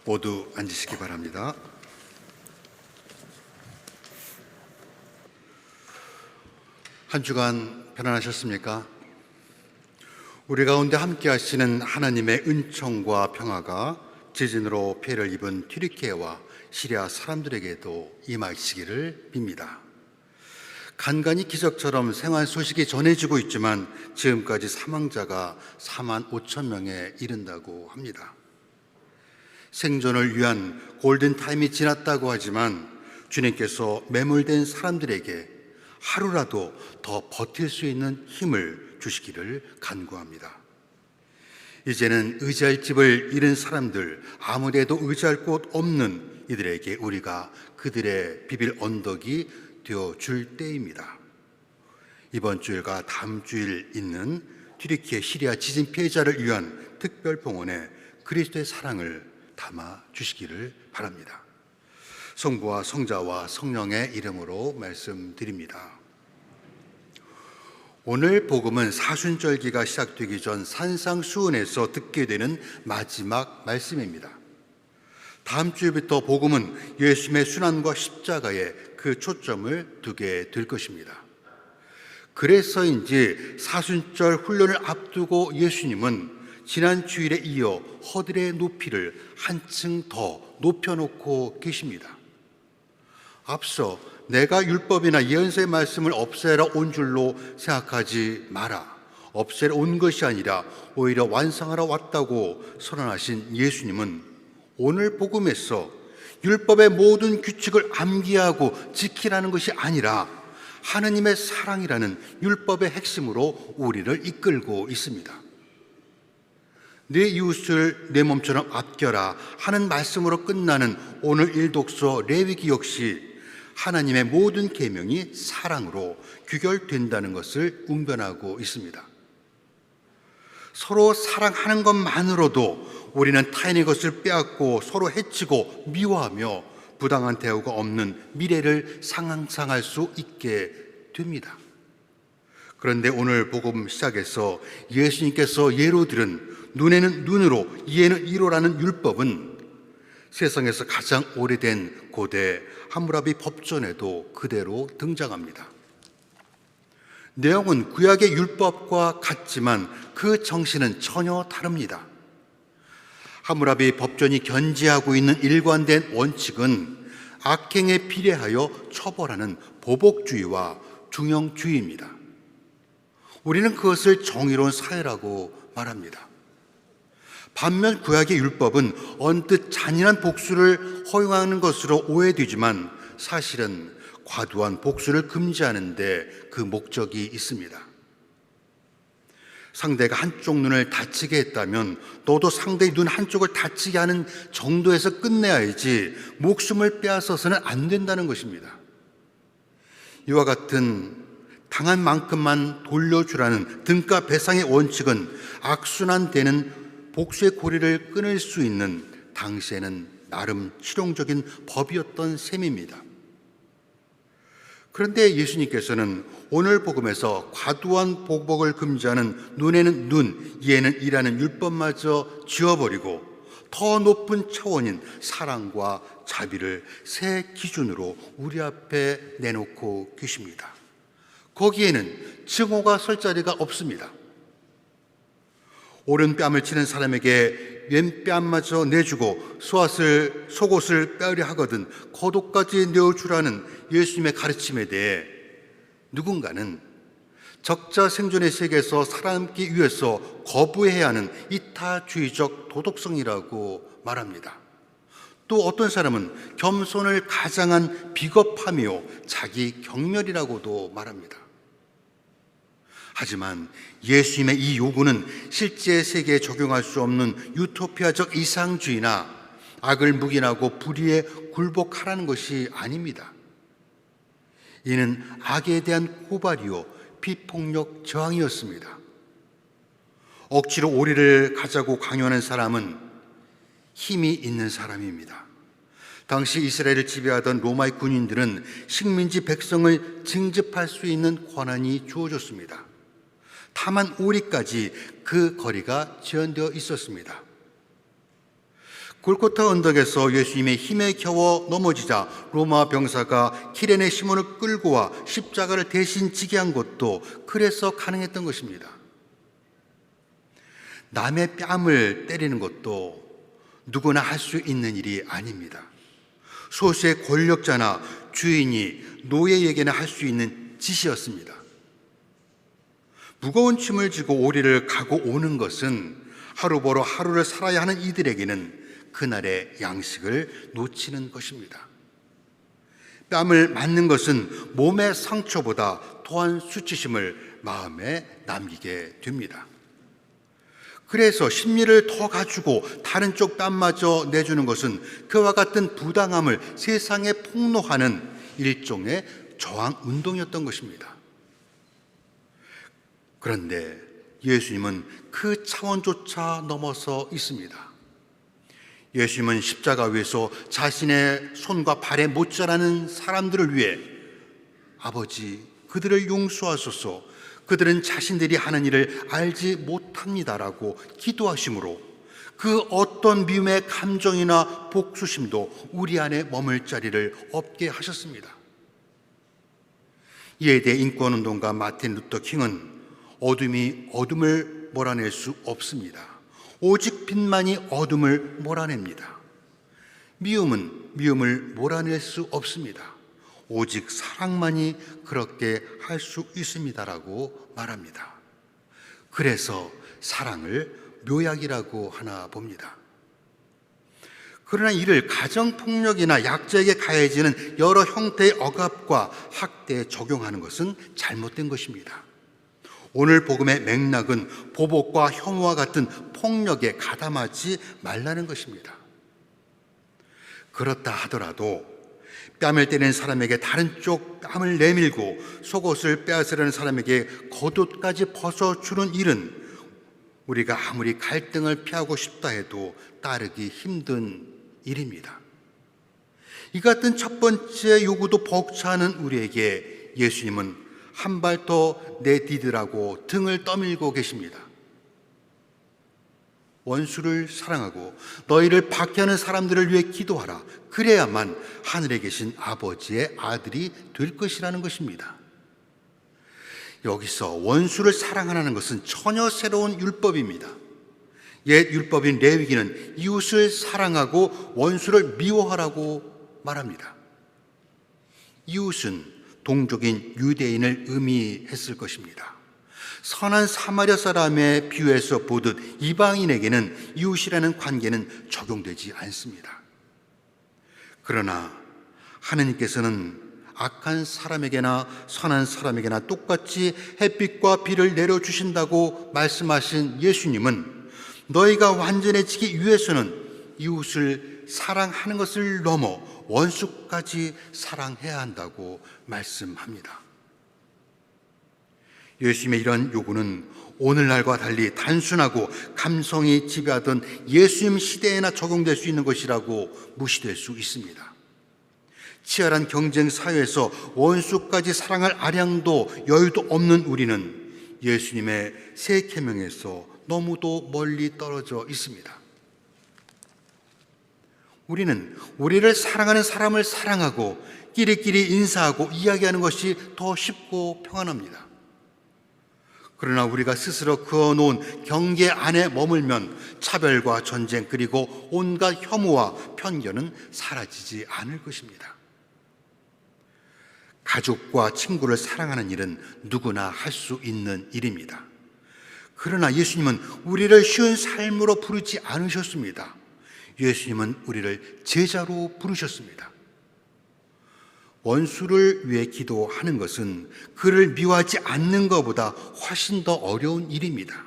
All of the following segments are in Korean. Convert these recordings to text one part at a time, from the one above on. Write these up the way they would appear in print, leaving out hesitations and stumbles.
모두 앉으시기 바랍니다. 한 주간 편안하셨습니까? 우리 가운데 함께 하시는 하나님의 은총과 평화가 지진으로 피해를 입은 튀르키예와 시리아 사람들에게도 임하시기를 빕니다. 간간히 기적처럼 생활 소식이 전해지고 있지만 지금까지 사망자가 4만 5천 명에 이른다고 합니다. 생존을 위한 골든타임이 지났다고 하지만 주님께서 매몰된 사람들에게 하루라도 더 버틸 수 있는 힘을 주시기를 간구합니다. 이제는 의지할 집을 잃은 사람들, 아무데도 의지할 곳 없는 이들에게 우리가 그들의 비빌 언덕이 되어줄 때입니다. 이번 주일과 다음 주일 있는 튀르키예 시리아 지진 피해자를 위한 특별 봉헌에 그리스도의 사랑을 담아 주시기를 바랍니다. 성부와 성자와 성령의 이름으로 말씀드립니다. 오늘 복음은 사순절기가 시작되기 전 산상수훈에서 듣게 되는 마지막 말씀입니다. 다음 주부터 복음은 예수님의 순환과 십자가에 그 초점을 두게 될 것입니다. 그래서인지 사순절 훈련을 앞두고 예수님은 지난 주일에 이어 허들의 높이를 한층 더 높여놓고 계십니다. 앞서 내가 율법이나 예언서의 말씀을 없애러 온 줄로 생각하지 마라. 없애러 온 것이 아니라 오히려 완성하러 왔다고 선언하신 예수님은 오늘 복음에서 율법의 모든 규칙을 암기하고 지키라는 것이 아니라 하느님의 사랑이라는 율법의 핵심으로 우리를 이끌고 있습니다. 내 이웃을 내 몸처럼 아껴라 하는 말씀으로 끝나는 오늘 일독서 레위기 역시 하나님의 모든 계명이 사랑으로 규결된다는 것을 웅변하고 있습니다. 서로 사랑하는 것만으로도 우리는 타인의 것을 빼앗고 서로 해치고 미워하며 부당한 대우가 없는 미래를 상상할 수 있게 됩니다. 그런데 오늘 복음 시작에서 예수님께서 예로 들은 눈에는 눈으로 이에는 이로라는 율법은 세상에서 가장 오래된 고대 함무라비 법전에도 그대로 등장합니다. 내용은 구약의 율법과 같지만 그 정신은 전혀 다릅니다. 함무라비 법전이 견지하고 있는 일관된 원칙은 악행에 비례하여 처벌하는 보복주의와 중형주의입니다. 우리는 그것을 정의로운 사회라고 말합니다. 반면 구약의 율법은 언뜻 잔인한 복수를 허용하는 것으로 오해되지만 사실은 과도한 복수를 금지하는 데 그 목적이 있습니다. 상대가 한쪽 눈을 다치게 했다면 너도 상대의 눈 한쪽을 다치게 하는 정도에서 끝내야지 목숨을 빼앗아서는 안 된다는 것입니다. 이와 같은 당한 만큼만 돌려주라는 등가 배상의 원칙은 악순환되는 복수의 고리를 끊을 수 있는 당시에는 나름 실용적인 법이었던 셈입니다. 그런데 예수님께서는 오늘 복음에서 과도한 보복을 금지하는 눈에는 눈, 이에는 이라는 율법마저 지워버리고 더 높은 차원인 사랑과 자비를 새 기준으로 우리 앞에 내놓고 계십니다. 거기에는 증오가 설 자리가 없습니다. 오른뺨을 치는 사람에게 왼뺨마저 내주고 속옷을 빼으려 하거든 겉옷까지 내어주라는 예수님의 가르침에 대해 누군가는 적자 생존의 세계에서 살아남기 위해서 거부해야 하는 이타주의적 도덕성이라고 말합니다. 또 어떤 사람은 겸손을 가장한 비겁함이요 자기 경멸이라고도 말합니다. 하지만 예수님의 이 요구는 실제 세계에 적용할 수 없는 유토피아적 이상주의나 악을 묵인하고 불의에 굴복하라는 것이 아닙니다. 이는 악에 대한 고발이요 비폭력 저항이었습니다. 억지로 오리를 가자고 강요하는 사람은 힘이 있는 사람입니다. 당시 이스라엘을 지배하던 로마의 군인들은 식민지 백성을 징집할 수 있는 권한이 주어졌습니다. 다만 오리까지 그 거리가 제한되어 있었습니다. 골고타 언덕에서 예수님의 힘에 겨워 넘어지자 로마 병사가 키레네 시몬을 끌고 와 십자가를 대신 지게 한 것도 그래서 가능했던 것입니다. 남의 뺨을 때리는 것도 누구나 할 수 있는 일이 아닙니다. 소수의 권력자나 주인이 노예에게나 할 수 있는 짓이었습니다. 무거운 짐을 지고 오리를 가고 오는 것은 하루 벌어 하루를 살아야 하는 이들에게는 그날의 양식을 놓치는 것입니다. 뺨을 맞는 것은 몸의 상처보다 더한 수치심을 마음에 남기게 됩니다. 그래서 심리를 더 갖추고 다른 쪽 뺨마저 내주는 것은 그와 같은 부당함을 세상에 폭로하는 일종의 저항 운동이었던 것입니다. 그런데 예수님은 그 차원조차 넘어서 있습니다. 예수님은 십자가 위에서 자신의 손과 발에 못 자라는 사람들을 위해 아버지, 그들을 용서하소서, 그들은 자신들이 하는 일을 알지 못합니다라고 기도하심으로 그 어떤 미움의 감정이나 복수심도 우리 안에 머물 자리를 없게 하셨습니다. 이에 대해 인권운동가 마틴 루터 킹은 어둠이 어둠을 몰아낼 수 없습니다. 오직 빛만이 어둠을 몰아냅니다. 미움은 미움을 몰아낼 수 없습니다. 오직 사랑만이 그렇게 할 수 있습니다라고 말합니다. 그래서 사랑을 묘약이라고 하나 봅니다. 그러나 이를 가정폭력이나 약자에게 가해지는 여러 형태의 억압과 학대에 적용하는 것은 잘못된 것입니다. 오늘 복음의 맥락은 보복과 혐오와 같은 폭력에 가담하지 말라는 것입니다. 그렇다 하더라도 뺨을 때리는 사람에게 다른 쪽 뺨을 내밀고 속옷을 빼앗으려는 사람에게 겉옷까지 벗어주는 일은 우리가 아무리 갈등을 피하고 싶다 해도 따르기 힘든 일입니다. 이 같은 첫 번째 요구도 벅차는 우리에게 예수님은 한 발 더 내디디라고 등을 떠밀고 계십니다. 원수를 사랑하고 너희를 박해하는 사람들을 위해 기도하라. 그래야만 하늘에 계신 아버지의 아들이 될 것이라는 것입니다. 여기서 원수를 사랑하라는 것은 전혀 새로운 율법입니다. 옛 율법인 레위기는 이웃을 사랑하고 원수를 미워하라고 말합니다. 이웃은 동족인 유대인을 의미했을 것입니다. 선한 사마리아 사람의 비유에서 보듯 이방인에게는 이웃이라는 관계는 적용되지 않습니다. 그러나 하느님께서는 악한 사람에게나 선한 사람에게나 똑같이 햇빛과 비를 내려주신다고 말씀하신 예수님은 너희가 완전해지기 위해서는 이웃을 사랑하는 것을 넘어 원수까지 사랑해야 한다고 말씀합니다. 예수님의 이런 요구는 오늘날과 달리 단순하고 감성이 지배하던 예수님 시대에나 적용될 수 있는 것이라고 무시될 수 있습니다. 치열한 경쟁 사회에서 원수까지 사랑할 아량도 여유도 없는 우리는 예수님의 새 계명에서 너무도 멀리 떨어져 있습니다. 우리는 우리를 사랑하는 사람을 사랑하고 끼리끼리 인사하고 이야기하는 것이 더 쉽고 평안합니다. 그러나 우리가 스스로 그어놓은 경계 안에 머물면 차별과 전쟁 그리고 온갖 혐오와 편견은 사라지지 않을 것입니다. 가족과 친구를 사랑하는 일은 누구나 할 수 있는 일입니다. 그러나 예수님은 우리를 쉬운 삶으로 부르지 않으셨습니다. 예수님은 우리를 제자로 부르셨습니다. 원수를 위해 기도하는 것은 그를 미워하지 않는 것보다 훨씬 더 어려운 일입니다.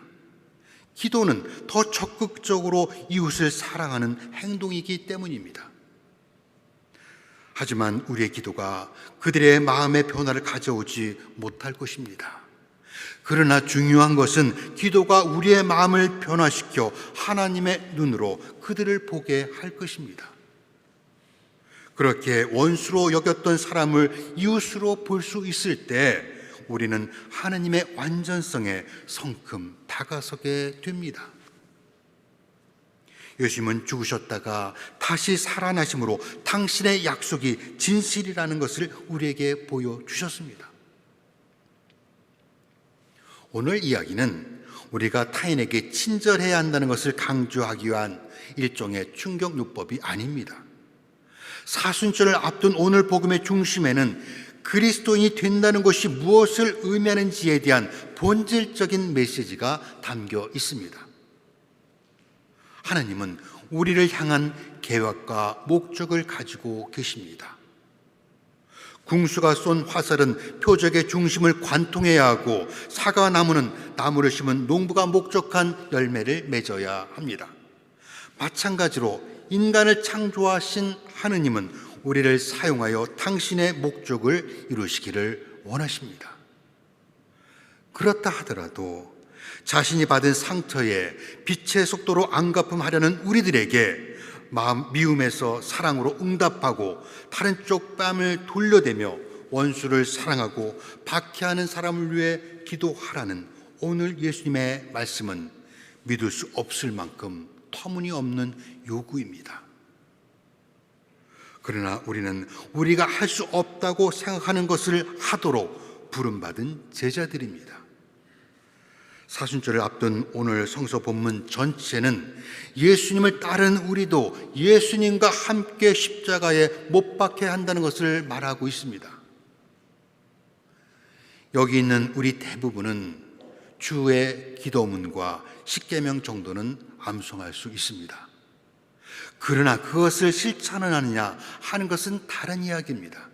기도는 더 적극적으로 이웃을 사랑하는 행동이기 때문입니다. 하지만 우리의 기도가 그들의 마음의 변화를 가져오지 못할 것입니다. 그러나 중요한 것은 기도가 우리의 마음을 변화시켜 하나님의 눈으로 그들을 보게 할 것입니다. 그렇게 원수로 여겼던 사람을 이웃으로 볼 수 있을 때 우리는 하나님의 완전성에 성큼 다가서게 됩니다. 예수님은 죽으셨다가 다시 살아나심으로 당신의 약속이 진실이라는 것을 우리에게 보여주셨습니다. 오늘 이야기는 우리가 타인에게 친절해야 한다는 것을 강조하기 위한 일종의 충격요법이 아닙니다. 사순절을 앞둔 오늘 복음의 중심에는 그리스도인이 된다는 것이 무엇을 의미하는지에 대한 본질적인 메시지가 담겨 있습니다. 하나님은 우리를 향한 계획과 목적을 가지고 계십니다. 궁수가 쏜 화살은 표적의 중심을 관통해야 하고, 사과나무는 나무를 심은 농부가 목적한 열매를 맺어야 합니다. 마찬가지로 인간을 창조하신 하느님은 우리를 사용하여 당신의 목적을 이루시기를 원하십니다. 그렇다 하더라도 자신이 받은 상처에 빛의 속도로 안갚음하려는 우리들에게 미움에서 사랑으로 응답하고 다른 쪽 뺨을 돌려대며 원수를 사랑하고 박해하는 사람을 위해 기도하라는 오늘 예수님의 말씀은 믿을 수 없을 만큼 터무니없는 요구입니다. 그러나 우리는 우리가 할 수 없다고 생각하는 것을 하도록 부름받은 제자들입니다. 사순절을 앞둔 오늘 성서 본문 전체는 예수님을 따른 우리도 예수님과 함께 십자가에 못 박혀야 한다는 것을 말하고 있습니다. 여기 있는 우리 대부분은 주의 기도문과 십계명 정도는 암송할 수 있습니다. 그러나 그것을 실천을 하느냐 하는 것은 다른 이야기입니다.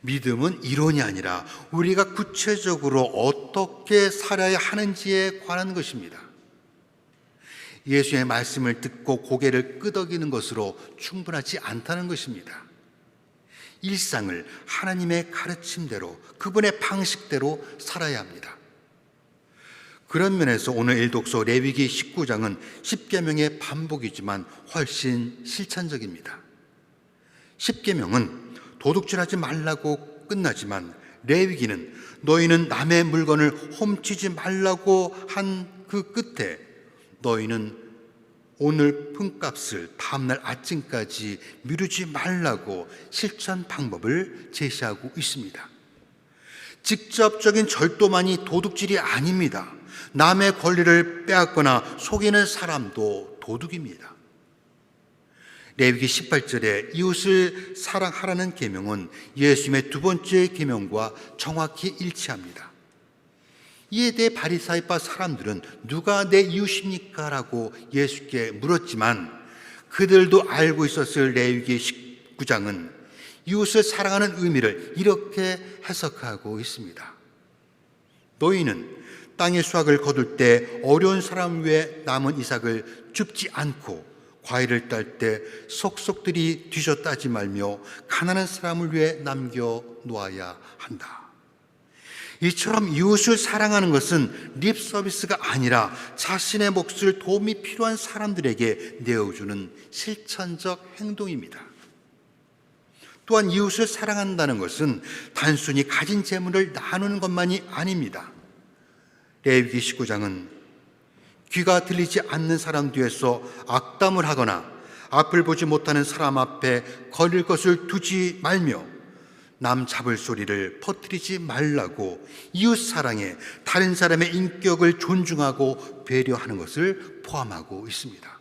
믿음은 이론이 아니라 우리가 구체적으로 어떻게 살아야 하는지에 관한 것입니다. 예수의 말씀을 듣고 고개를 끄덕이는 것으로 충분하지 않다는 것입니다. 일상을 하나님의 가르침대로, 그분의 방식대로 살아야 합니다. 그런 면에서 오늘 일독서 레위기 19장은 십계명의 반복이지만 훨씬 실천적입니다. 십계명은 도둑질하지 말라고 끝나지만 레위기는 너희는 남의 물건을 훔치지 말라고 한 그 끝에 너희는 오늘 품값을 다음날 아침까지 미루지 말라고 실천 방법을 제시하고 있습니다. 직접적인 절도만이 도둑질이 아닙니다. 남의 권리를 빼앗거나 속이는 사람도 도둑입니다. 레위기 18절에 이웃을 사랑하라는 계명은 예수님의 두 번째 계명과 정확히 일치합니다. 이에 대해 바리사이파 사람들은 누가 내 이웃입니까? 라고 예수께 물었지만 그들도 알고 있었을 레위기 19장은 이웃을 사랑하는 의미를 이렇게 해석하고 있습니다. 너희는 땅의 수확을 거둘 때 어려운 사람 위에 남은 이삭을 줍지 않고 과일을 딸 때 속속들이 뒤져 따지 말며 가난한 사람을 위해 남겨 놓아야 한다. 이처럼 이웃을 사랑하는 것은 립 서비스가 아니라 자신의 몫을 도움이 필요한 사람들에게 내어주는 실천적 행동입니다. 또한 이웃을 사랑한다는 것은 단순히 가진 재물을 나누는 것만이 아닙니다. 레위기 19장은 귀가 들리지 않는 사람 뒤에서 악담을 하거나 앞을 보지 못하는 사람 앞에 걸릴 것을 두지 말며 남 잡을 소리를 퍼뜨리지 말라고 이웃 사랑에 다른 사람의 인격을 존중하고 배려하는 것을 포함하고 있습니다.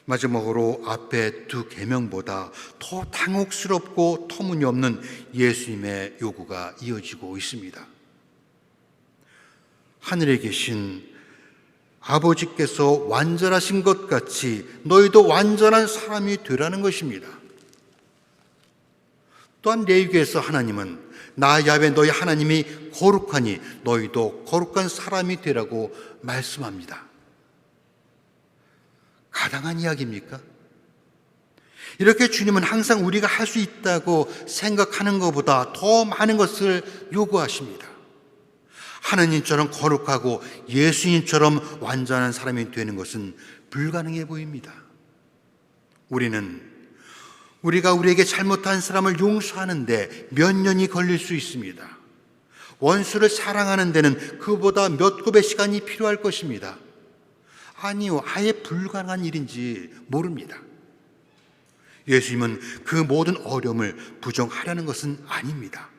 마지막으로 앞에 두 계명보다 더 당혹스럽고 터무니없는 예수님의 요구가 이어지고 있습니다. 하늘에 계신 아버지께서 완전하신 것 같이 너희도 완전한 사람이 되라는 것입니다. 또한 레위기에서 하나님은 나 야훼 너희 하나님이 거룩하니 너희도 거룩한 사람이 되라고 말씀합니다. 가당한 이야기입니까? 이렇게 주님은 항상 우리가 할 수 있다고 생각하는 것보다 더 많은 것을 요구하십니다. 하나님처럼 거룩하고 예수님처럼 완전한 사람이 되는 것은 불가능해 보입니다. 우리가 우리에게 잘못한 사람을 용서하는데 몇 년이 걸릴 수 있습니다. 원수를 사랑하는 데는 그보다 몇 곱의 시간이 필요할 것입니다. 아니요, 아예 불가능한 일인지 모릅니다. 예수님은 그 모든 어려움을 부정하려는 것은 아닙니다.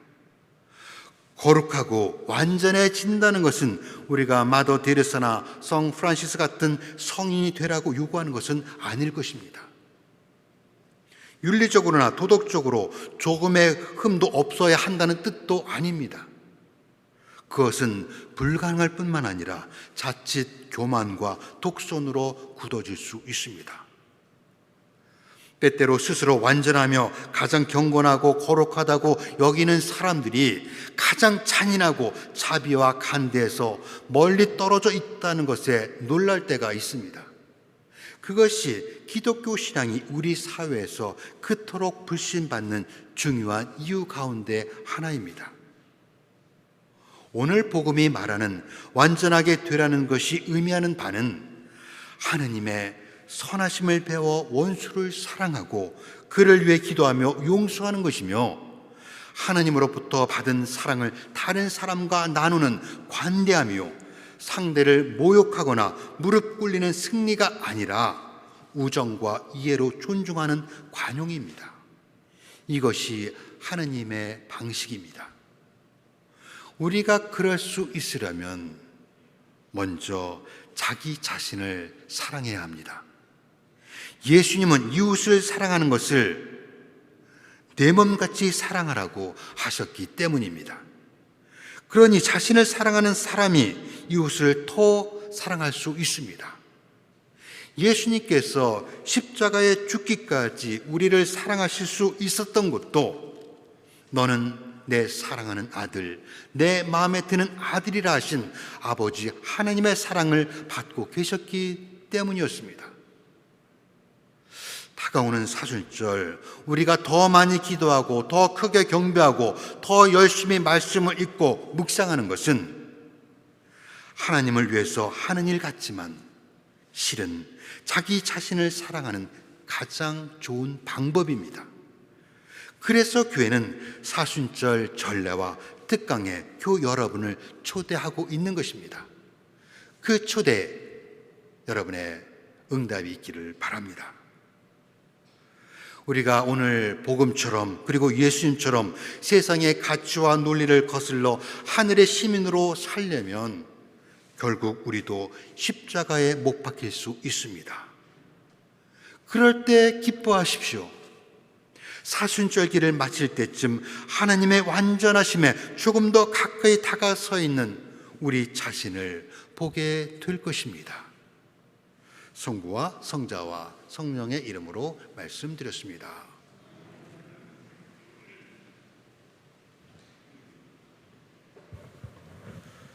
거룩하고 완전해진다는 것은 우리가 마더 데레사나 성 프란시스 같은 성인이 되라고 요구하는 것은 아닐 것입니다. 윤리적으로나 도덕적으로 조금의 흠도 없어야 한다는 뜻도 아닙니다. 그것은 불가능할 뿐만 아니라 자칫 교만과 독선으로 굳어질 수 있습니다. 때때로 스스로 완전하며 가장 경건하고 거룩하다고 여기는 사람들이 가장 잔인하고 자비와 간대에서 멀리 떨어져 있다는 것에 놀랄 때가 있습니다. 그것이 기독교 신앙이 우리 사회에서 그토록 불신받는 중요한 이유 가운데 하나입니다. 오늘 복음이 말하는 완전하게 되라는 것이 의미하는 바는 하느님의 선하심을 배워 원수를 사랑하고 그를 위해 기도하며 용서하는 것이며, 하나님으로부터 받은 사랑을 다른 사람과 나누는 관대하며 상대를 모욕하거나 무릎 꿇리는 승리가 아니라 우정과 이해로 존중하는 관용입니다. 이것이 하느님의 방식입니다. 우리가 그럴 수 있으려면 먼저 자기 자신을 사랑해야 합니다. 예수님은 이웃을 사랑하는 것을 내 몸같이 사랑하라고 하셨기 때문입니다. 그러니 자신을 사랑하는 사람이 이웃을 더 사랑할 수 있습니다. 예수님께서 십자가에 죽기까지 우리를 사랑하실 수 있었던 것도 너는 내 사랑하는 아들, 내 마음에 드는 아들이라 하신 아버지 하나님의 사랑을 받고 계셨기 때문이었습니다. 다가오는 사순절, 우리가 더 많이 기도하고 더 크게 경배하고 더 열심히 말씀을 읽고 묵상하는 것은 하나님을 위해서 하는 일 같지만 실은 자기 자신을 사랑하는 가장 좋은 방법입니다. 그래서 교회는 사순절 전례와 특강에 교우 여러분을 초대하고 있는 것입니다. 그 초대 여러분의 응답이 있기를 바랍니다. 우리가 오늘 복음처럼 그리고 예수님처럼 세상의 가치와 논리를 거슬러 하늘의 시민으로 살려면 결국 우리도 십자가에 못 박힐 수 있습니다. 그럴 때 기뻐하십시오. 사순절기를 마칠 때쯤 하나님의 완전하심에 조금 더 가까이 다가서 있는 우리 자신을 보게 될 것입니다. 성부와 성자와 성령의 이름으로 말씀드렸습니다.